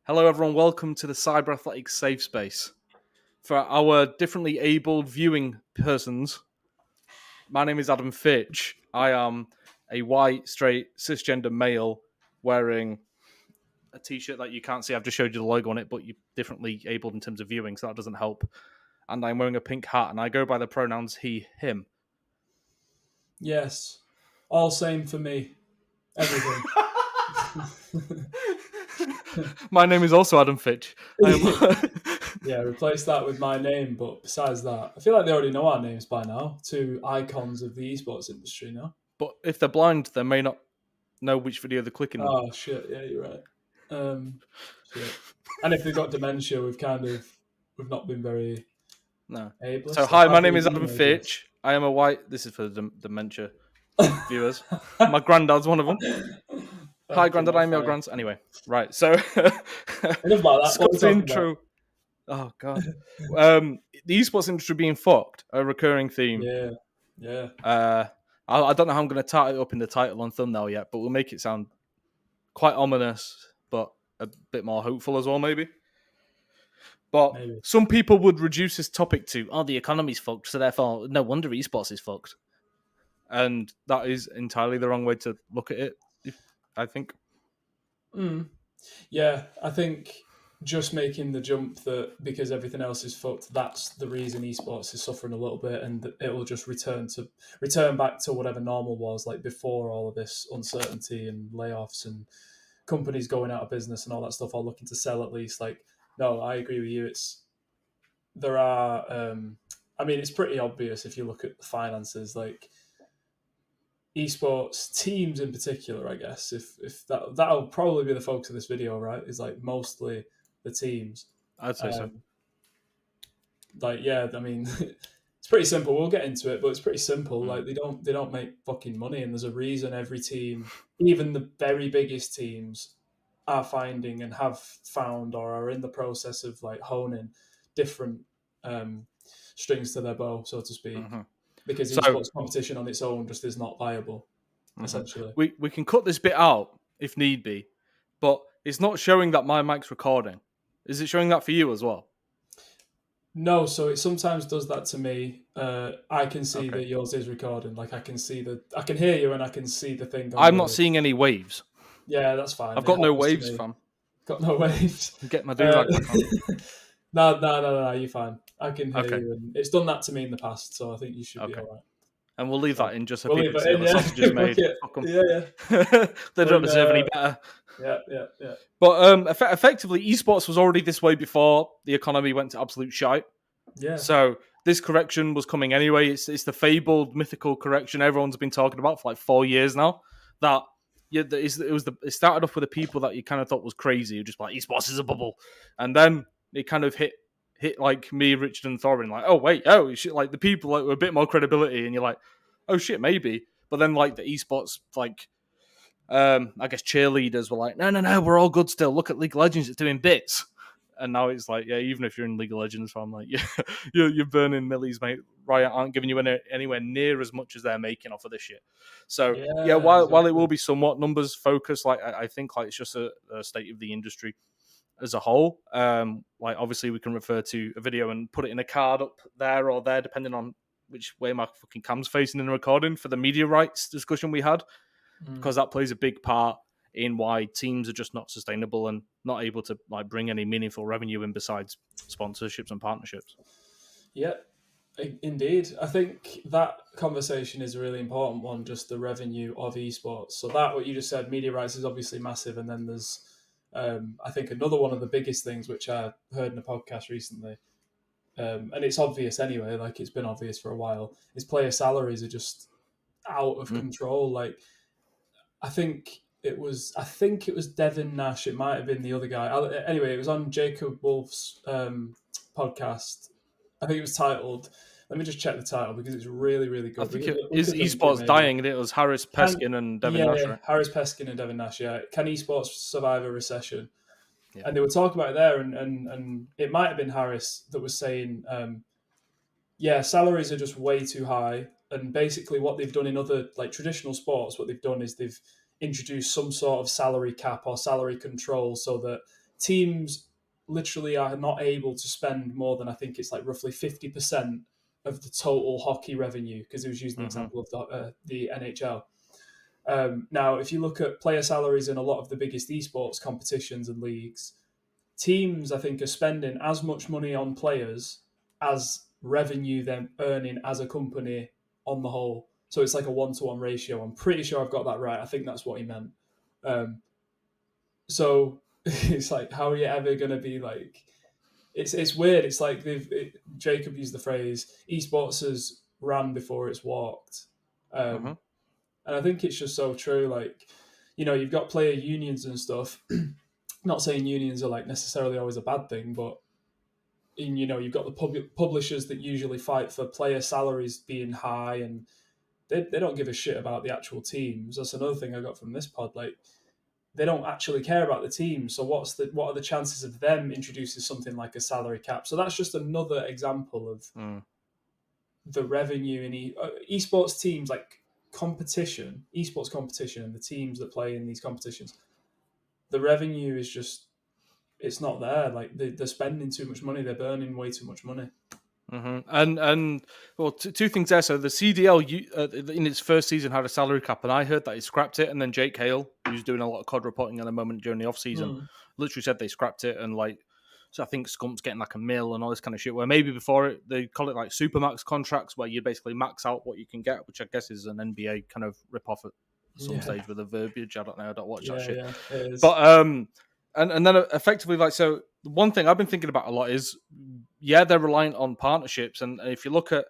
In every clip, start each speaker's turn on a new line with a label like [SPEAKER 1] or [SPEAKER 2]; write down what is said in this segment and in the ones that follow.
[SPEAKER 1] Hello, everyone. Welcome to the Cyberathletics safe space. For our differently abled viewing persons, my name is Adam Fitch. I am a white, straight, cisgender male wearing a t-shirt that you can't see. I've just showed you the logo on it, but you're differently abled in terms of viewing, so that doesn't help. And I'm wearing a pink hat, and I go by the pronouns he, him.
[SPEAKER 2] Yes. All same for me. Everything.
[SPEAKER 1] My name is also Adam Fitch.
[SPEAKER 2] Yeah, replace that with my name, but besides that, I feel like they already know our names by now. Two icons of the esports industry now.
[SPEAKER 1] But if they're blind, they may not know which video they're clicking on.
[SPEAKER 2] Oh, shit. Yeah, you're right. Shit. And if they've got dementia, we've not been very
[SPEAKER 1] No.
[SPEAKER 2] ableist.
[SPEAKER 1] So, hi, my name is Adam Fitch. I am a white... This is for the dementia viewers. My granddad's one of them. Hi, granddad, I'm your grandson. Anyway, right, so...
[SPEAKER 2] Enough about that. What are we talking
[SPEAKER 1] intro. Oh, God. The esports industry being fucked, a recurring theme.
[SPEAKER 2] Yeah.
[SPEAKER 1] I don't know how I'm going to tie it up in the title and thumbnail yet, but we'll make it sound quite ominous, but a bit more hopeful as well, maybe. But
[SPEAKER 2] Maybe.
[SPEAKER 1] Some people would reduce this topic to, the economy's fucked, so therefore, no wonder esports is fucked. And that is entirely the wrong way to look at it, I think.
[SPEAKER 2] Yeah, I think just making the jump that because everything else is fucked, that's the reason esports is suffering a little bit, and it will just return back to whatever normal was like before all of this uncertainty and layoffs and companies going out of business and all that stuff, or looking to sell at least. Like, no, I agree with you. It's pretty obvious if you look at the finances, like esports teams in particular, I guess, if that'll probably be the focus of this video, right, is like mostly the teams.
[SPEAKER 1] I'd say so.
[SPEAKER 2] It's pretty simple. We'll get into it, but it's pretty simple. Like they don't make fucking money, and there's a reason every team, even the very biggest teams, are finding and have found or are in the process of like honing different strings to their bow, so to speak. Because esports competition on its own just is not viable, essentially.
[SPEAKER 1] We can cut this bit out if need be, but it's not showing that my mic's recording. Is it showing that for you as well?
[SPEAKER 2] No, so it sometimes does that to me. I can see that yours is recording. Like I can hear you and I can see the thing going.
[SPEAKER 1] I'm not seeing any waves.
[SPEAKER 2] Yeah, that's fine.
[SPEAKER 1] I've got no waves, fam.
[SPEAKER 2] Got no waves.
[SPEAKER 1] Get my do-rag back on.
[SPEAKER 2] No, you're fine. I can hear you, and it's done that to me in the past, so I think you should be all right.
[SPEAKER 1] And we'll leave that in just so people see what the sausage is made.
[SPEAKER 2] Yeah.
[SPEAKER 1] They don't deserve any better.
[SPEAKER 2] Yeah.
[SPEAKER 1] But effectively, esports was already this way before the economy went to absolute shite.
[SPEAKER 2] Yeah.
[SPEAKER 1] So this correction was coming anyway. It's the fabled, mythical correction everyone's been talking about for like 4 years now. It started off with the people that you kind of thought was crazy, who just like esports is a bubble, and then it kind of hit like me, Richard, and Thorin, like, oh wait, shit, like the people like with a bit more credibility, and you're like, oh shit, maybe. But then like the esports, like, I guess cheerleaders were like, no, we're all good still. Look at League of Legends, it's doing bits. And now it's like, yeah, even if you're in League of Legends, I'm like, yeah, you're burning millies, mate. Riot aren't giving you anywhere near as much as they're making off of this shit. So while it will be somewhat numbers focused, like I think like it's just a state of the industry as a whole. Like obviously we can refer to a video and put it in a card up there or there, depending on which way my fucking cam's facing in the recording, for the media rights discussion we had, because that plays a big part in why teams are just not sustainable and not able to like bring any meaningful revenue in besides sponsorships and partnerships.
[SPEAKER 2] Yeah, indeed. I think that conversation is a really important one, just the revenue of esports. So that, what you just said, media rights is obviously massive. And then there's, I think another one of the biggest things, which I heard in a podcast recently, and it's obvious anyway, like it's been obvious for a while, is player salaries are just out of control. Like, I think it was Devin Nash. It might have been the other guy. Anyway, it was on Jacob Wolf's podcast. I think it was titled. Let me just check the title because it's really, really good.
[SPEAKER 1] I think it is esports dying, and it was Harris Peskin and Devin Nash. Right?
[SPEAKER 2] Harris Peskin and Devin Nash. Yeah, can esports survive a recession? Yeah. And they were talking about it there, and it might have been Harris that was saying, salaries are just way too high. And basically, what they've done in other like traditional sports, what they've done is they've introduced some sort of salary cap or salary control so that teams literally are not able to spend more than, I think it's like roughly 50% of the total hockey revenue, because it was using the
[SPEAKER 1] Mm-hmm.
[SPEAKER 2] example of the NHL. Now, if you look at player salaries in a lot of the biggest esports competitions and leagues, teams, I think, are spending as much money on players as revenue they're earning as a company on the whole. So it's like a 1-to-1 ratio. I'm pretty sure I've got that right. I think that's what he meant. So it's like, how are you ever going to be like? It's weird. It's like Jacob used the phrase, esports has ran before it's walked.
[SPEAKER 1] Mm-hmm.
[SPEAKER 2] And I think it's just so true. Like, you've got player unions and stuff. Not saying unions are like necessarily always a bad thing, but you've got the publishers that usually fight for player salaries being high, and they don't give a shit about the actual teams. That's another thing I got from this pod. Like, they don't actually care about the team. So what are the chances of them introducing something like a salary cap? So that's just another example of the revenue in esports teams, like esports competition, and the teams that play in these competitions. The revenue is just, it's not there. Like, they're spending too much money. They're burning way too much money.
[SPEAKER 1] Mm-hmm. And well, two things there. So the CDL in its first season had a salary cap, and I heard that he scrapped it. And then Jake Hale, who's doing a lot of COD reporting at the moment during the off season, literally said they scrapped it. And like, so I think Scump's getting like a mil and all this kind of shit. Where maybe before it, they call it like supermax contracts, where you basically max out what you can get, which I guess is an NBA kind of rip off at some stage with the verbiage. I don't know. I don't watch that shit.
[SPEAKER 2] Yeah, it is.
[SPEAKER 1] But and then effectively, like, so one thing I've been thinking about a lot is, yeah, they're reliant on partnerships, and if you look at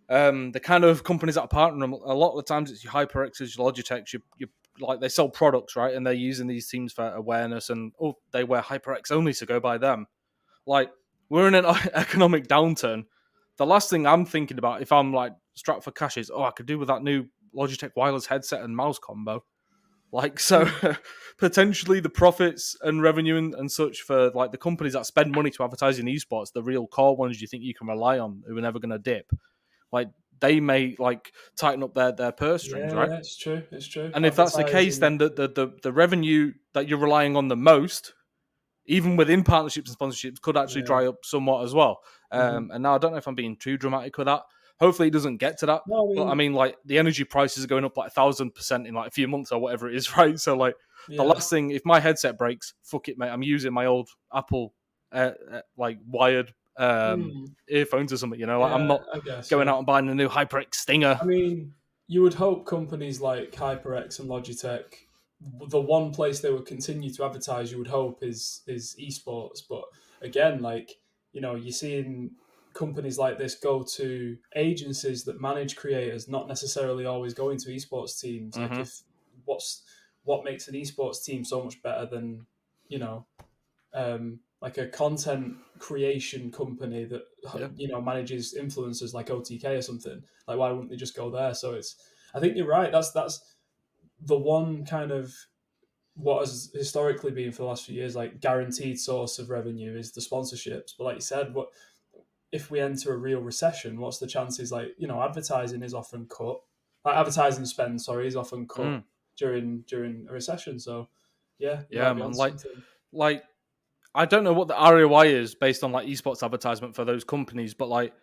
[SPEAKER 1] the kind of companies that are partnering them, a lot of the times it's your HyperX's, your Logitech's, you like, they sell products, right, and they're using these teams for awareness, and they wear HyperX only, so go buy them. Like, we're in an economic downturn. The last thing I'm thinking about if I'm like strapped for cash is, I could do with that new Logitech wireless headset and mouse combo. Like, so potentially the profits and revenue and such for like the companies that spend money to advertise in esports, the real core ones you think you can rely on, who are never going to dip, like, they may like tighten up their purse strings, right?
[SPEAKER 2] Yeah, it's true. It's true.
[SPEAKER 1] And if that's the case, then the revenue that you're relying on the most, even within partnerships and sponsorships, could actually dry up somewhat as well. And now I don't know if I'm being too dramatic with that. Hopefully it doesn't get to that.
[SPEAKER 2] No,
[SPEAKER 1] But I mean, like, the energy prices are going up like 1,000% in like a few months or whatever it is, right? So like, the last thing, if my headset breaks, fuck it, mate. I'm using my old Apple like wired earphones or something. Like, I'm not going out and buying a new HyperX Stinger.
[SPEAKER 2] I mean, you would hope companies like HyperX and Logitech, the one place they would continue to advertise, you would hope, is esports. But again, like, you're seeing companies like this go to agencies that manage creators, not necessarily always going to esports teams. Like, if what makes an esports team so much better than, like a content creation company that manages influencers like OTK or something? Like, why wouldn't they just go there? So I think you're right. That's the one kind of what has historically been for the last few years, like, guaranteed source of revenue is the sponsorships. But like you said, what if we enter a real recession? What's the chances? Like, advertising is often cut. Like, advertising spend, sorry, is often cut during a recession. So yeah,
[SPEAKER 1] man. Like, I don't know what the ROI is based on like esports advertisement for those companies, but like,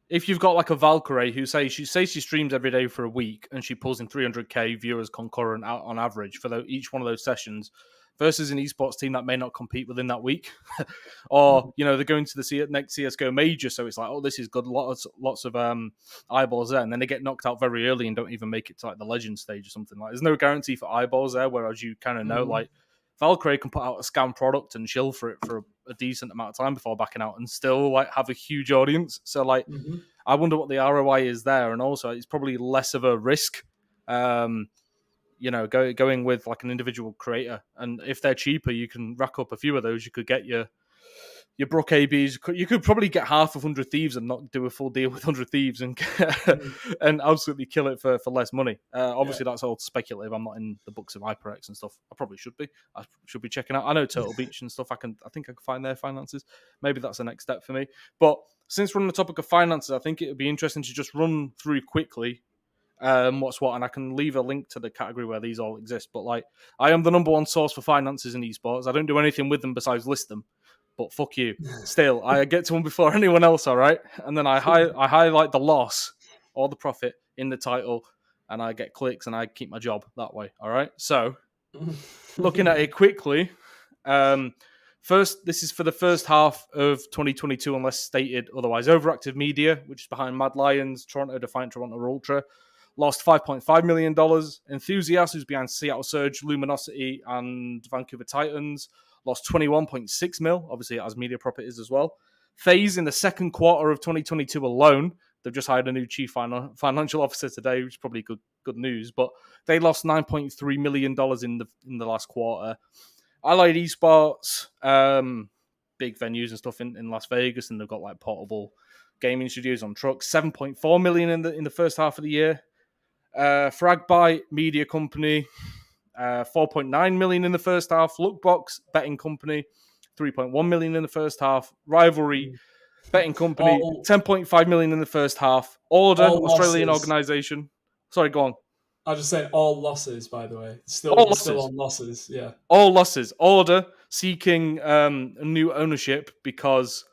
[SPEAKER 1] if you've got like a Valkyrie who says she streams every day for a week and she pulls in 300k viewers concurrent out on average for each one of those sessions, versus an esports team that may not compete within that week, or they're going to the next CS:GO major, so it's like, this is good, lots of eyeballs there, and then they get knocked out very early and don't even make it to like the legend stage or something. Like, there's no guarantee for eyeballs there, whereas you kind of know, like, Valkyrie can put out a scam product and chill for it for a decent amount of time before backing out and still like have a huge audience. So like, I wonder what the ROI is there, and also it's probably less of a risk, going with like an individual creator. And if they're cheaper, you can rack up a few of those. You could get your Brook ABs. You could probably get half of 100 Thieves and not do a full deal with 100 Thieves and and absolutely kill it for less money. Obviously, that's all speculative. I'm not in the books of HyperX and stuff. I probably should be. I should be checking out. I know Turtle Beach and stuff. I think I can find their finances. Maybe that's the next step for me. But since we're on the topic of finances, I think it would be interesting to just run through quickly what's what, and I can leave a link to the category where these all exist. But like, I am the number one source for finances in esports. I don't do anything with them besides list them. But fuck you. Still, I get to them before anyone else. All right, and then I highlight the loss or the profit in the title, and I get clicks, and I keep my job that way. All right. So, looking at it quickly, first, this is for the first half of 2022, unless stated otherwise. Overactive Media, which is behind Mad Lions, Toronto Defiant, Toronto Ultra, lost $5.5 million. Enthusiast, who's behind Seattle Surge, Luminosity, and Vancouver Titans, lost 21.6 mil. Obviously, it has media properties as well. FaZe, in the second quarter of 2022 alone, they've just hired a new chief financial officer today, which is probably good news. But they lost $9.3 million in the last quarter. Allied Esports, big venues and stuff in Las Vegas, and they've got like portable gaming studios on trucks. $7.4 million in the first half of the year. Fragbite Media Company, $4.9 million in the first half. Lookbox Betting Company, $3.1 million in the first half. Rivalry Betting Company, $10.5 million in the first half. Order, Australian organisation. Sorry, go on.
[SPEAKER 2] I was just saying all losses, by the way. Still on losses, yeah.
[SPEAKER 1] All losses. Order seeking new ownership because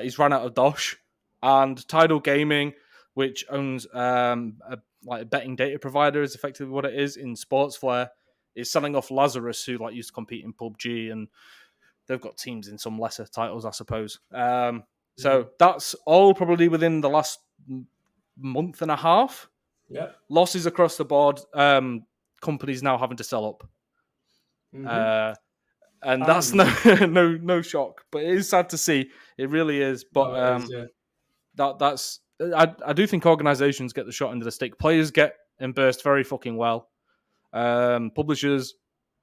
[SPEAKER 1] he's run out of dosh. And Tidal Gaming, which owns a betting data provider, is effectively what it is in Sports Flare, is selling off Lazarus, who like used to compete in PUBG, and they've got teams in some lesser titles, I suppose. So that's all probably within the last month and a half.
[SPEAKER 2] Yeah.
[SPEAKER 1] Losses across the board. Companies now having to sell up. And that's no shock, but it is sad to see. It really is. But that's I do think organizations get the shot into the stick. Players get embarrassed very fucking well. Publishers,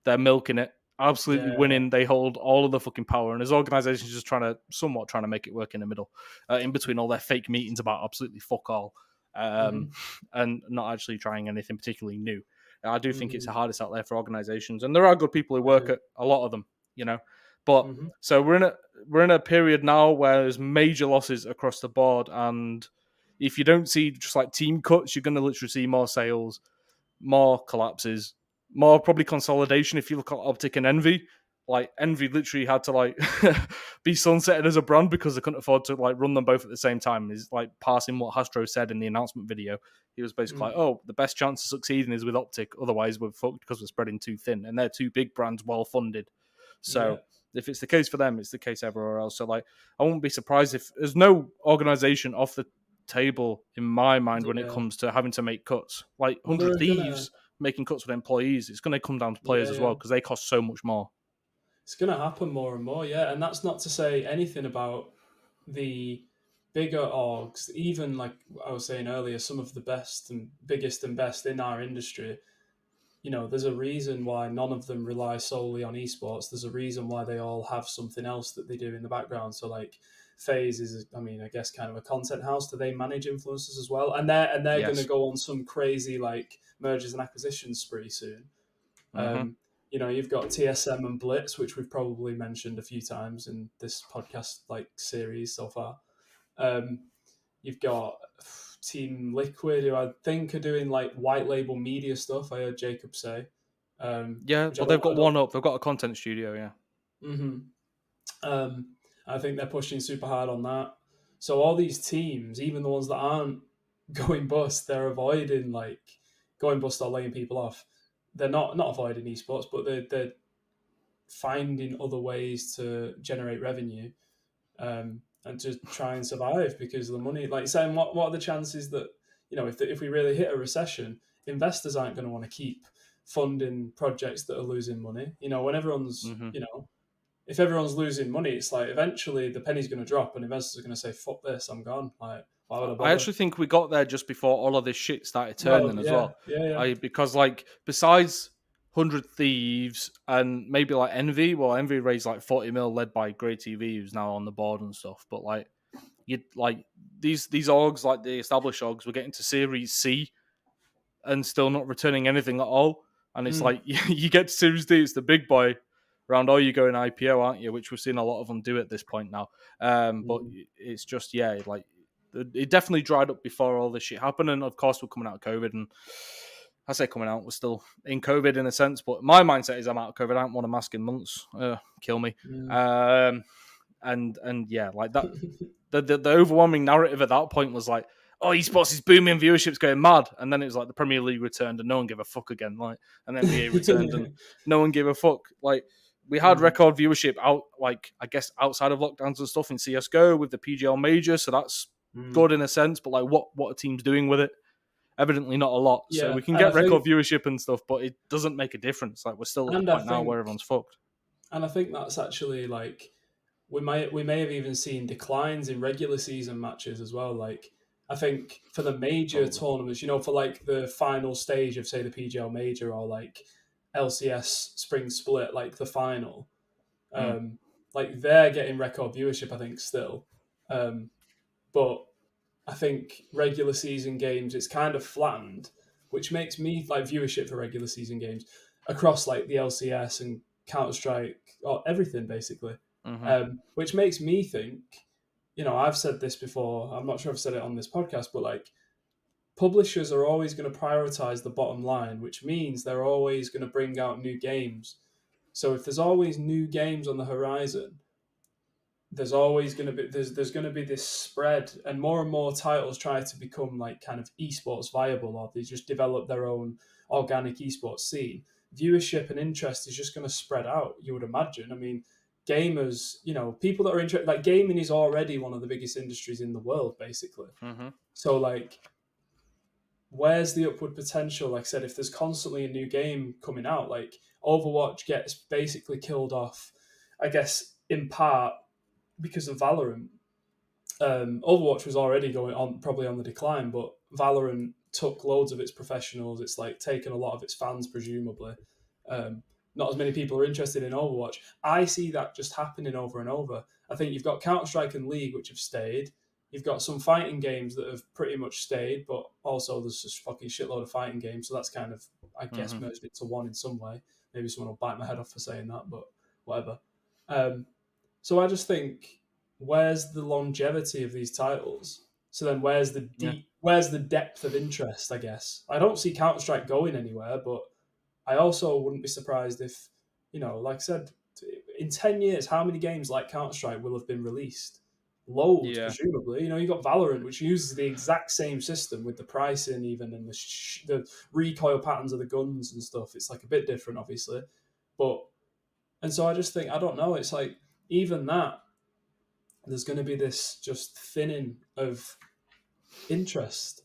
[SPEAKER 1] they're milking it, absolutely winning. They hold all of the fucking power, and as organizations just trying to make it work in the middle, in between all their fake meetings about absolutely fuck all, and not actually trying anything particularly new. I do think it's the hardest out there for organizations, and there are good people who work at a lot of them, you know. But so we're in a period now where there's major losses across the board, and if you don't see just like team cuts, you're going to literally see more sales, more collapses, more probably consolidation. If you look at Optic and Envy, like Envy literally had to like be sunsetted as a brand because they couldn't afford to like run them both at the same time. Is like passing what Hastro said in the announcement video. He was basically like, "Oh, the best chance of succeeding is with Optic. Otherwise, we're fucked because we're spreading too thin, and they're two big brands, well funded. So if it's the case for them, it's the case everywhere else. So like, I wouldn't be surprised if there's no organization off the table in my mind when it comes to having to make cuts. Like 100 Thieves making cuts with employees, it's going to come down to players as well because they cost so much more.
[SPEAKER 2] It's going to happen more and more, and that's not to say anything about the bigger orgs. Even like I was saying earlier, some of the best and biggest and best in our industry, you know, there's a reason why none of them rely solely on esports. There's a reason why they all have something else that they do in the background. So like FaZe is, I mean, I guess kind of a content house. Do they manage influencers as well? And they're going to go on some crazy like mergers and acquisitions spree soon. You know, you've got TSM and Blitz, which we've probably mentioned a few times in this podcast like series so far. You've got Team Liquid, who I think are doing like white label media stuff. I heard Jacob say.
[SPEAKER 1] Well, they've got one up. They've got a content studio,
[SPEAKER 2] I think they're pushing super hard on that. So all these teams, even the ones that aren't going bust, they're avoiding like going bust or laying people off. They're not avoiding esports, but they're finding other ways to generate revenue and to try and survive because of the money. Like saying, what are the chances that, you know, if we really hit a recession, investors aren't going to want to keep funding projects that are losing money. You know, when everyone's, you know, if everyone's losing money, it's like eventually the penny's going to drop and investors are going to say, fuck this, I'm gone. Like, why would I bother?
[SPEAKER 1] I actually think we got there just before all of this shit started turning as well. Because like besides 100 Thieves and maybe like Envy, well, Envy raised like 40 mil led by Grey TV, who's now on the board and stuff. But like you like these orgs, like the established orgs, were getting to Series C and still not returning anything at all. And it's like you get to Series D, it's the big boy round, or you go in IPO, aren't you? Which we've seen a lot of them do at this point now. But it's just like it definitely dried up before all this shit happened. And of course, we're coming out of COVID, and I say coming out, we're still in COVID in a sense. But my mindset is I'm out of COVID. I haven't worn a mask in months. Kill me.
[SPEAKER 2] Mm.
[SPEAKER 1] And yeah, like that. The overwhelming narrative at that point was like, oh, esports is booming, viewership's going mad, and then it was like the Premier League returned and no one gave a fuck again, like, and then NBA returned and no one gave a fuck. Like, we had record viewership out, like, I guess outside of lockdowns and stuff in CS:GO with the PGL major, so that's good in a sense. But like, what are teams doing with it? Evidently not a lot. So
[SPEAKER 2] Yeah,
[SPEAKER 1] we can
[SPEAKER 2] and I
[SPEAKER 1] get record
[SPEAKER 2] think,
[SPEAKER 1] viewership and stuff, but it doesn't make a difference. Like, we're still at the
[SPEAKER 2] and I
[SPEAKER 1] point now where
[SPEAKER 2] think,
[SPEAKER 1] everyone's fucked.
[SPEAKER 2] and I think that's actually like we may have even seen declines in regular season matches as well. Like, I think for the major
[SPEAKER 1] Probably.
[SPEAKER 2] tournaments, for like the final stage of say the PGL major or like LCS spring split, like the final,
[SPEAKER 1] Mm.
[SPEAKER 2] like they're getting record viewership, I think still, but I think regular season games it's kind of flattened, which makes me like viewership for regular season games across like the LCS and Counter Strike or everything basically,
[SPEAKER 1] Mm-hmm.
[SPEAKER 2] which makes me think, I've said this before. I'm not sure I've said it on this podcast, but like publishers are always going to prioritize the bottom line, which means they're always going to bring out new games. So if there's always new games on the horizon, there's always going to be there's going to be this spread, and more titles try to become like kind of esports viable, or they just develop their own organic esports scene. Viewership and interest is just going to spread out, you would imagine. I mean, gamers, people that are interested, like gaming is already one of the biggest industries in the world basically.
[SPEAKER 1] Mm-hmm.
[SPEAKER 2] So like, where's the upward potential? Like I said, if there's constantly a new game coming out, like Overwatch gets basically killed off, I guess in part because of Valorant. Overwatch was already going on, probably on the decline, but Valorant took loads of its professionals. It's like taken a lot of its fans, presumably. Not as many people are interested in Overwatch. I see that just happening over and over. I think you've got Counter Strike and League, which have stayed. You've got some fighting games that have pretty much stayed, but also there's just fucking shitload of fighting games. So that's kind of, I guess, merged into one in some way. Maybe someone will bite my head off for saying that, but whatever. So I just think, where's the longevity of these titles? So then where's the depth of interest, I guess? I don't see Counter Strike going anywhere, but I also wouldn't be surprised if, like I said, in 10 years, how many games like Counter Strike will have been released? Loads,
[SPEAKER 1] Yeah.
[SPEAKER 2] presumably. You got Valorant, which uses the exact same system with the pricing, even, and the recoil patterns of the guns and stuff. It's like a bit different, obviously. And so I just think, I don't know, it's like, even that, there's going to be this just thinning of interest.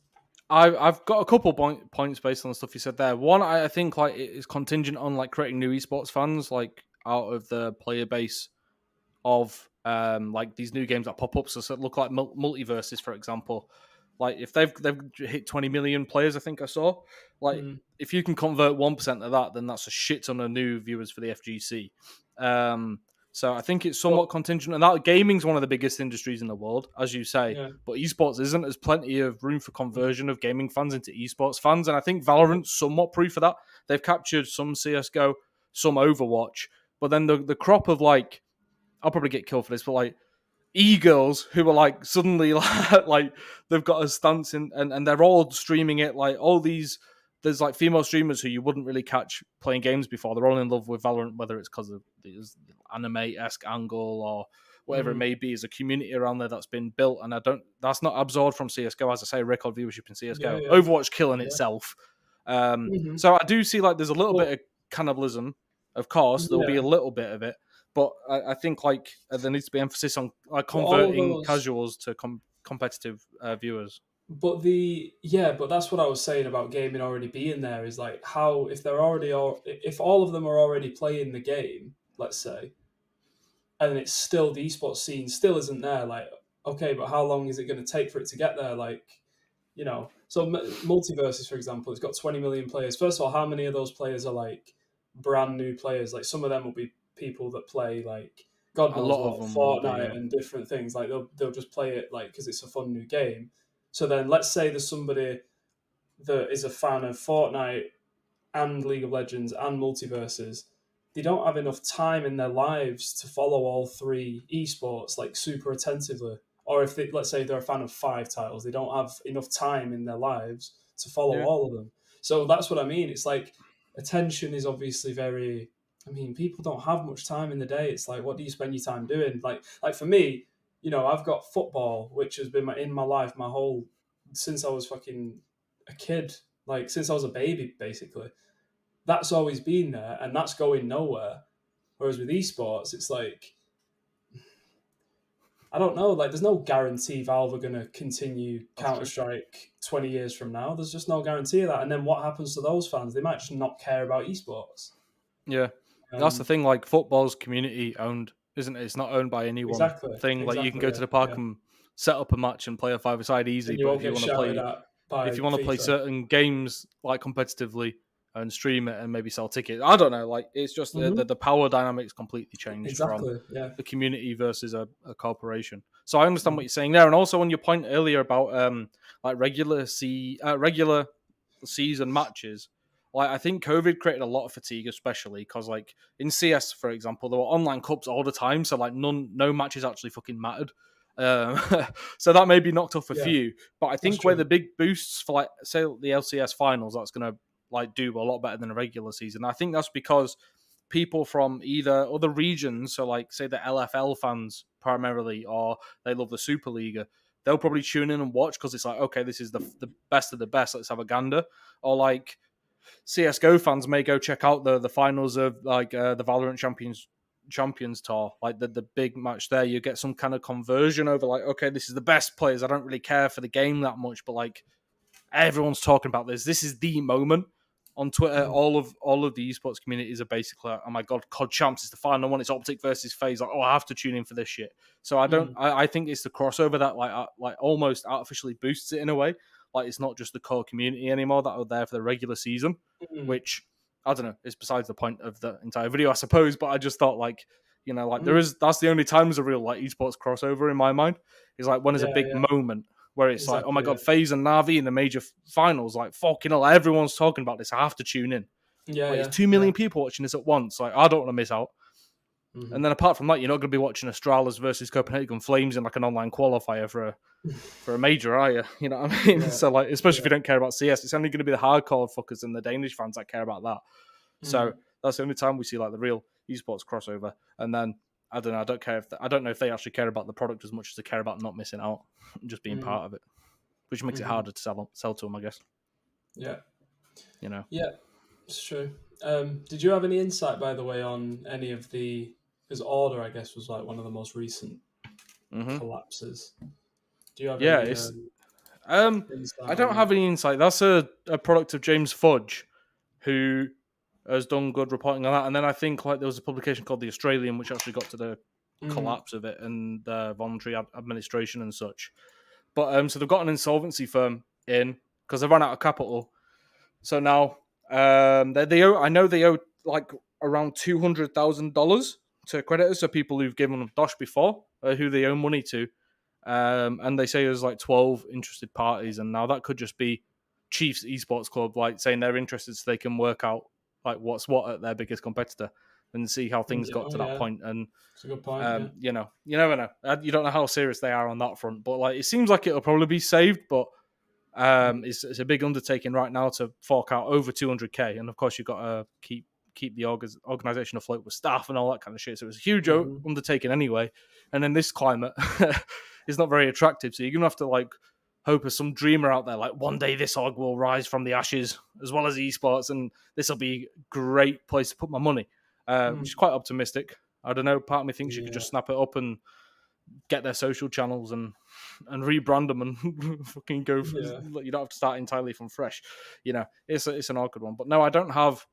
[SPEAKER 1] I've got a couple points based on the stuff you said there. One, I think like it is contingent on like creating new esports fans, like out of the player base of like these new games that pop up. So look like multiverses, for example. Like if they've hit 20 million players, I think I saw. Like if you can convert 1% of that, then that's a shit ton of new viewers for the FGC. So I think it's somewhat contingent, and that gaming's one of the biggest industries in the world, as you say.
[SPEAKER 2] Yeah.
[SPEAKER 1] But esports isn't. There's plenty of room for conversion of gaming fans into esports fans, and I think Valorant's somewhat proof of that. They've captured some CS:GO, some Overwatch, but then the crop of like, I'll probably get killed for this, but like e-girls who are like suddenly like they've got a stance in, and they're all streaming it, like all these. There's like female streamers who you wouldn't really catch playing games before. They're all in love with Valorant, whether it's because of the anime-esque angle or whatever it may be. Is a community around there that's been built, and that's not absorbed from CS:GO. As I say, record viewership in CS:GO.
[SPEAKER 2] Yeah.
[SPEAKER 1] Overwatch killing itself. So I do see like there's a little bit of cannibalism. Of course, there'll be a little bit of it, but I think like there needs to be emphasis on like converting casuals to competitive viewers.
[SPEAKER 2] But that's what I was saying about gaming already being there, is like, how if all of them are already playing the game, let's say, and it's still the esports scene still isn't there, like, okay, but how long is it going to take for it to get there? Like, so multiverses, for example, it's got 20 million players. First of all, how many of those players are like brand new players? Like, some of them will be people that play like God knows what, Fortnite and different things. Like, they'll just play it like because it's a fun new game. So then let's say there's somebody that is a fan of Fortnite and League of Legends and multiverses. They don't have enough time in their lives to follow all three esports like super attentively. Or if they, let's say they're a fan of 5 titles, they don't have enough time in their lives to follow
[SPEAKER 1] Yeah,
[SPEAKER 2] all of them. So that's what I mean. It's like attention is obviously very. I mean, people don't have much time in the day. It's like, what do you spend your time doing? Like for me, I've got football, which has been in my life my whole since I was fucking a kid, like since I was a baby, basically. That's always been there, and that's going nowhere. Whereas with esports, it's like I don't know. Like, there's no guarantee Valve are going to continue
[SPEAKER 1] that's
[SPEAKER 2] Counter
[SPEAKER 1] true.
[SPEAKER 2] Strike 20 years from now. There's just no guarantee of that. And then what happens to those fans? They might just not care about esports.
[SPEAKER 1] Yeah, that's the
[SPEAKER 2] Um,
[SPEAKER 1] thing. Like football's community owned, isn't it? It's not owned by any one
[SPEAKER 2] exactly,
[SPEAKER 1] thing. Like you can
[SPEAKER 2] exactly.
[SPEAKER 1] go to
[SPEAKER 2] Yeah,
[SPEAKER 1] the park
[SPEAKER 2] yeah.
[SPEAKER 1] and set up a match and play a five-a-side easy.
[SPEAKER 2] And you
[SPEAKER 1] But
[SPEAKER 2] won't get shouted at
[SPEAKER 1] if
[SPEAKER 2] by
[SPEAKER 1] you want to play
[SPEAKER 2] FIFA.
[SPEAKER 1] certain games like competitively and stream it and maybe sell tickets, I don't know. Like it's just the power dynamics completely changed from
[SPEAKER 2] Exactly. Yeah.
[SPEAKER 1] the community versus a corporation. So I understand what
[SPEAKER 2] Mhm.
[SPEAKER 1] you're saying there, and also on your point earlier about like regular season matches. Like I think COVID created a lot of fatigue, especially because like in CS, for example, there were online cups all the time, so like no matches actually fucking mattered. Um, so that maybe knocked off a
[SPEAKER 2] Yeah,
[SPEAKER 1] few, but I
[SPEAKER 2] that's
[SPEAKER 1] think where
[SPEAKER 2] true.
[SPEAKER 1] the big boosts for like say the LCS finals, that's gonna like do a lot better than a regular season. I think that's because people from either other regions, so like say the LFL fans primarily, or they love the Superliga, they'll probably tune in and watch because it's like, okay, this is the best of the best. Let's have a gander. Or like CS:GO fans may go check out the finals of like the Valorant Champions Tour, like the big match there. You get some kind of conversion over like, okay, this is the best players. I don't really care for the game that much, but like everyone's talking about this. This is the moment on Twitter.
[SPEAKER 2] Mhm.
[SPEAKER 1] All of the esports communities are basically like, oh my god, COD Champs is the final one. It's Optic versus FaZe. Like, oh, I have to tune in for this shit. So I don't.
[SPEAKER 2] Mhm.
[SPEAKER 1] I think it's the crossover that like almost artificially boosts it in a way. Like it's not just the core community anymore that are there for the regular season,
[SPEAKER 2] Mhm.
[SPEAKER 1] which I don't know is besides the point of the entire video, I suppose. But I just thought like like
[SPEAKER 2] Mhm.
[SPEAKER 1] that's the only time there's a real like esports crossover in my mind. Is like when there's a
[SPEAKER 2] Yeah,
[SPEAKER 1] big
[SPEAKER 2] yeah,
[SPEAKER 1] moment where it's like, oh my
[SPEAKER 2] exactly. Yeah,
[SPEAKER 1] god, FaZe and Navi in the major finals, like fucking hell, everyone's talking about this. I have to tune in.
[SPEAKER 2] yeah,
[SPEAKER 1] Like it's
[SPEAKER 2] yeah,
[SPEAKER 1] 2 million
[SPEAKER 2] yeah.
[SPEAKER 1] people watching this at once. Like I don't want to miss out. And
[SPEAKER 2] Hmm.
[SPEAKER 1] then apart from that, you're not going to be watching Astralis versus Copenhagen Flames in like an online qualifier for a major, are you? You know what I mean?
[SPEAKER 2] Yeah,
[SPEAKER 1] So like, especially if
[SPEAKER 2] yeah.
[SPEAKER 1] you don't care about CS, it's only going to be the hardcore fuckers and the Danish fans that care about that. So
[SPEAKER 2] Mm.
[SPEAKER 1] that's the only time we see like the real esports crossover. And then I don't know. I don't know if they actually care about the product as much as they care about not missing out and just being
[SPEAKER 2] Mm.
[SPEAKER 1] part of it, which makes it
[SPEAKER 2] Hmm.
[SPEAKER 1] harder to sell to them, I guess.
[SPEAKER 2] Yeah,
[SPEAKER 1] You know.
[SPEAKER 2] yeah. It's true. Did you have any insight, by the way, on any of the? Because Order, I guess, was like one of the most recent
[SPEAKER 1] Hmm.
[SPEAKER 2] collapses. Do you have
[SPEAKER 1] Yeah,
[SPEAKER 2] any
[SPEAKER 1] it's
[SPEAKER 2] insight
[SPEAKER 1] I
[SPEAKER 2] on
[SPEAKER 1] don't
[SPEAKER 2] that?
[SPEAKER 1] have any insight. That's a product of James Fudge, who has done good reporting on that. And then I think like there was a publication called The Australian, which actually got to the
[SPEAKER 2] Mm.
[SPEAKER 1] collapse of it and voluntary administration and such. But so they've got an insolvency firm in because they ran out of capital. So now they owe. I know they owe like around $200,000 to creditors, so people who've given them dosh before, who they owe money to. And they say there's like 12 interested parties, and now that could just be Chiefs Esports Club, like saying they're interested so they can work out like what's what at their biggest competitor and see how things
[SPEAKER 2] Yeah,
[SPEAKER 1] got
[SPEAKER 2] oh
[SPEAKER 1] to that
[SPEAKER 2] yeah,
[SPEAKER 1] point. And
[SPEAKER 2] it's a good point. Yeah.
[SPEAKER 1] you never know. You don't know how serious they are on that front, but like it seems like it'll probably be saved, but
[SPEAKER 2] Mm.
[SPEAKER 1] it's a big undertaking right now to fork out over 200k, and of course you've got to keep the organization afloat with staff and all that kind of shit. So it was a huge
[SPEAKER 2] Hmm.
[SPEAKER 1] undertaking anyway, and in this climate, it's not very attractive. So you're gonna have to like hope as some dreamer out there, like one day this org will rise from the ashes as well as esports, and this will be a great place to put my money, which is
[SPEAKER 2] Mm.
[SPEAKER 1] quite optimistic. I don't know. Part of me thinks you could
[SPEAKER 2] Yeah,
[SPEAKER 1] just snap it up and get their social channels and rebrand them and fucking go.
[SPEAKER 2] yeah,
[SPEAKER 1] You don't have to start entirely from fresh. It's an awkward one. But no, I don't have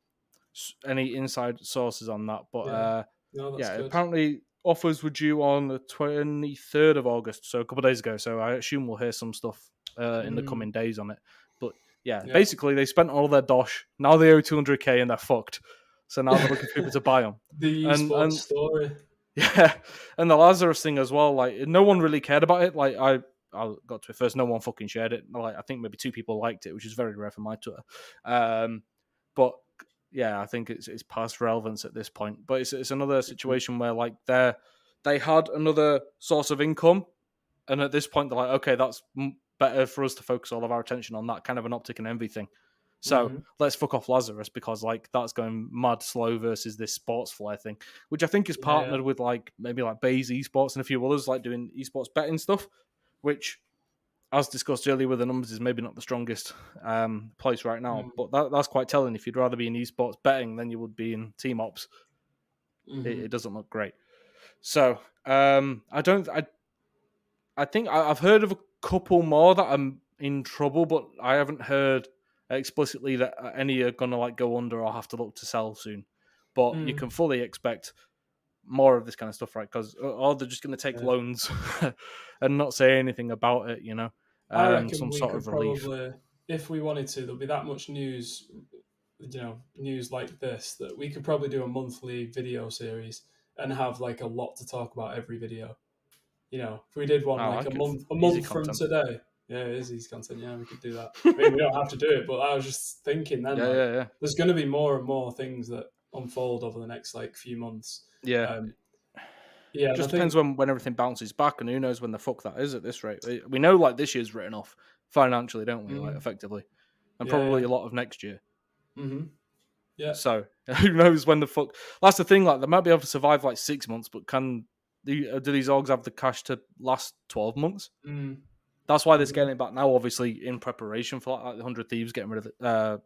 [SPEAKER 1] any inside sources on that. But
[SPEAKER 2] yeah. No, that's
[SPEAKER 1] yeah,
[SPEAKER 2] good.
[SPEAKER 1] apparently offers were due on the 23rd of August, so a couple of days ago. So I assume we'll hear some stuff in the
[SPEAKER 2] Mm.
[SPEAKER 1] coming days on it. But yeah,
[SPEAKER 2] Yeah,
[SPEAKER 1] basically they spent all their dosh. Now they owe 200k and they're fucked. So now they're looking for people to buy them.
[SPEAKER 2] the
[SPEAKER 1] And
[SPEAKER 2] esports
[SPEAKER 1] and
[SPEAKER 2] story.
[SPEAKER 1] yeah, and the Lazarus thing as well. Like no one really cared about it. Like I got to it first. No one fucking shared it. Like I think maybe two people liked it, which is very rare for my Twitter. But yeah, I think it's past relevance at this point. But it's another situation where like they had another source of income, And at this point, they're like, okay, that's better for us to focus all of our attention on that kind of an optic and everything. So let's fuck off Lazarus because like that's going mad slow versus this sports flare thing, which I think is partnered with like maybe like Bayes Esports and a few others like doing esports betting stuff, which, as discussed earlier with the numbers, is maybe not the strongest place right now. But that's quite telling. If you'd rather be in esports betting than you would be in team ops, it doesn't look great. So I think I've heard of a couple more that are in trouble, but I haven't heard explicitly that any are gonna like go under or have to look to sell soon. But you can fully expect more of this kind of stuff, right? Because or they're just going to take loans and not say anything about it,
[SPEAKER 2] I reckon
[SPEAKER 1] some
[SPEAKER 2] we
[SPEAKER 1] sort
[SPEAKER 2] could
[SPEAKER 1] of relief.
[SPEAKER 2] probably, if we wanted to, there'll be that much news, news like this, that we could probably do a monthly video series and have like a lot to talk about every video. If we did one
[SPEAKER 1] I
[SPEAKER 2] like
[SPEAKER 1] like
[SPEAKER 2] a
[SPEAKER 1] it.
[SPEAKER 2] month
[SPEAKER 1] Easy
[SPEAKER 2] from
[SPEAKER 1] content.
[SPEAKER 2] today. Yeah, it is easy content. Yeah, we could do that. I mean, we don't have to do it, but I was just thinking then,
[SPEAKER 1] Yeah.
[SPEAKER 2] there's going to be more and more things that unfold over the next like few months.
[SPEAKER 1] Yeah.
[SPEAKER 2] Yeah,
[SPEAKER 1] Just
[SPEAKER 2] and I
[SPEAKER 1] depends
[SPEAKER 2] think
[SPEAKER 1] when everything bounces back, and who knows when the fuck that is at this rate. We know like this year's written off financially, don't we? Like effectively, and probably a lot of next year.
[SPEAKER 2] Yeah.
[SPEAKER 1] So who knows when the fuck? That's the thing. Like they might be able to survive like 6 months, but do these orgs have the cash to last 12 months? That's why they're scaling back now, obviously in preparation for like the 100 Thieves getting rid of it. I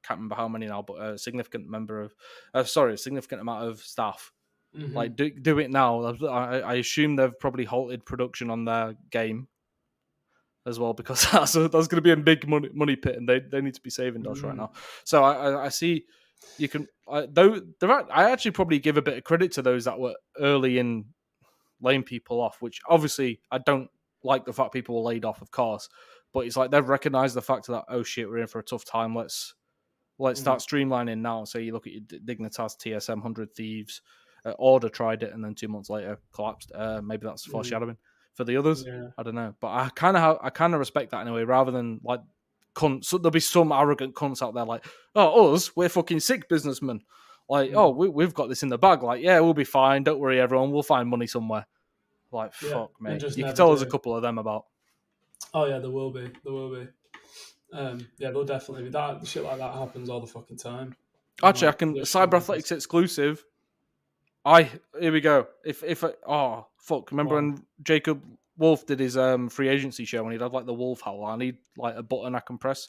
[SPEAKER 1] can't remember how many now, but a significant amount of staff. Like do it now. I assume they've probably halted production on their game as well because that's going to be a big money pit, and they need to be saving dosh right now. So I see you can I actually probably give a bit of credit to those that were early in laying people off, which obviously I don't like the fact people were laid off, of course, but it's like they've recognized the fact that, oh shit, we're in for a tough time. Let's start streamlining now. So you look at your Dignitas, TSM, 100 Thieves, Order tried it and then 2 months later collapsed. Maybe that's foreshadowing for the others.
[SPEAKER 2] Yeah.
[SPEAKER 1] I don't know, but I kind of respect that anyway. Rather than like cunts, so there'll be some arrogant cunts out there like, oh, we're fucking sick businessmen. Like, oh, we've got this in the bag. Like, yeah, we'll be fine. Don't worry, everyone. We'll find money somewhere. Like, fuck, mate. You can tell there's a couple of them about.
[SPEAKER 2] Oh yeah, there will be. Yeah, there'll definitely be that shit like that happens all the fucking time.
[SPEAKER 1] Actually, I can Cyberathletics exclusive. Here we go. Remember when Jacob Wolf did his free agency show and he'd have like the wolf howl? I need like a button I can press